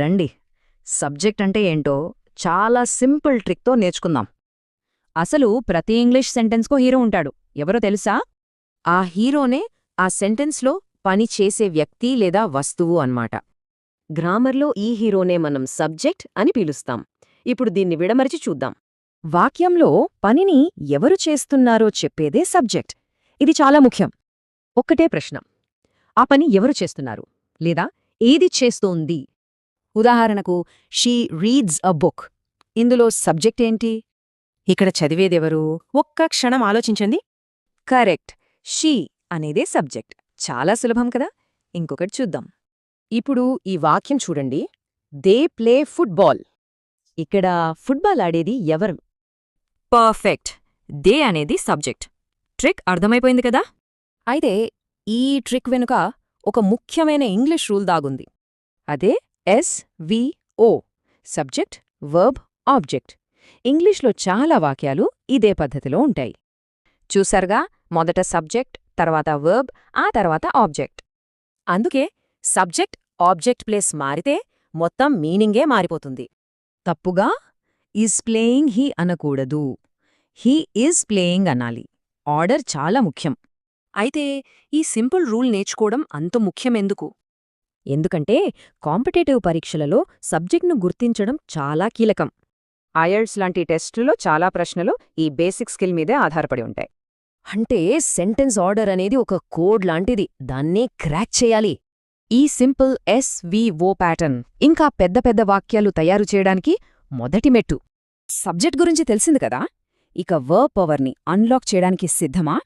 రండి, సబ్జెక్ట్ అంటే ఏంటో చాలా సింపుల్ ట్రిక్తో నేర్చుకుందాం. అసలు ప్రతి ఇంగ్లీష్ సెంటెన్స్కో హీరో ఉంటాడు. ఎవరో తెలుసా? ఆ హీరోనే ఆ సెంటెన్స్లో పని చేసే వ్యక్తి లేదా వస్తువు అన్నమాట. గ్రామర్లో ఈ హీరోనే మనం సబ్జెక్ట్ అని పిలుస్తాం. ఇప్పుడు దీన్ని విడమరిచి చూద్దాం. వాక్యంలో పనిని ఎవరు చేస్తున్నారో చెప్పేదే సబ్జెక్ట్. ఇది చాలా ముఖ్యం. ఒక్కటే ప్రశ్న, ఆ పని ఎవరు చేస్తున్నారు లేదా ఏది చేస్తోంది? ఉదాహరణకు, షీ రీడ్స్ అ బుక్. ఇందులో సబ్జెక్ట్ ఏంటి? ఇక్కడ చదివేదెవరు? ఒక్క క్షణం ఆలోచించండి. కరెక్ట్, షీ అనేదే సబ్జెక్ట్. చాలా సులభం కదా. ఇంకొకటి చూద్దాం. ఇప్పుడు ఈ వాక్యం చూడండి. They play football. ఇక్కడ ఫుట్బాల్ ఆడేది ఎవరు? పర్ఫెక్ట్. దే అనేది సబ్జెక్ట్. ట్రిక్ అర్థమైపోయింది కదా? అయితే ఈ ట్రిక్ వెనుక ఒక ముఖ్యమైన ఇంగ్లీష్ రూల్ దాగుంది. అదే SVO, సబ్జెక్ట్, వర్బ్, ఆబ్జెక్ట్. ఇంగ్లీష్లో చాలా వాక్యాలు ఇదే పద్ధతిలో ఉంటాయి. చూసారుగా, మొదట సబ్జెక్ట్, తర్వాత వర్బ్, ఆ తర్వాత ఆబ్జెక్ట్. అందుకే సబ్జెక్ట్ ఆబ్జెక్ట్ ప్లేస్ మారితే మొత్తం మీనింగే మారిపోతుంది. తప్పుగా ఈజ్ ప్లేయింగ్ హీ అనకూడదు. హీ ఈజ్ ప్లేయింగ్ అనాలి. ఆర్డర్ చాలా ముఖ్యం. అయితే ఈ సింపుల్ రూల్ నేర్చుకోవడం అంత ముఖ్యమెందుకు? ఎందుకంటే కాంపిటేటివ్ పరీక్షలలో సబ్జెక్ట్ను గుర్తించడం చాలా కీలకం. ఐఎల్ట్స్ లాంటి టెస్టులో చాలా ప్రశ్నలు ఈ బేసిక్ స్కిల్ మీదే ఆధారపడి ఉంటాయి. అంటే సెంటెన్స్ ఆర్డర్ అనేది ఒక కోడ్ లాంటిది. దాన్నే క్రాక్ చేయాలి. ఈ సింపుల్ SVO ప్యాటర్న్ ఇంకా పెద్ద పెద్ద వాక్యాలు తయారు చేయడానికి మొదటి మెట్టు. సబ్జెక్ట్ గురించి తెలిసింది కదా. ఇక వర్బ్ పవర్ని అన్లాక్ చేయడానికి సిద్ధమా?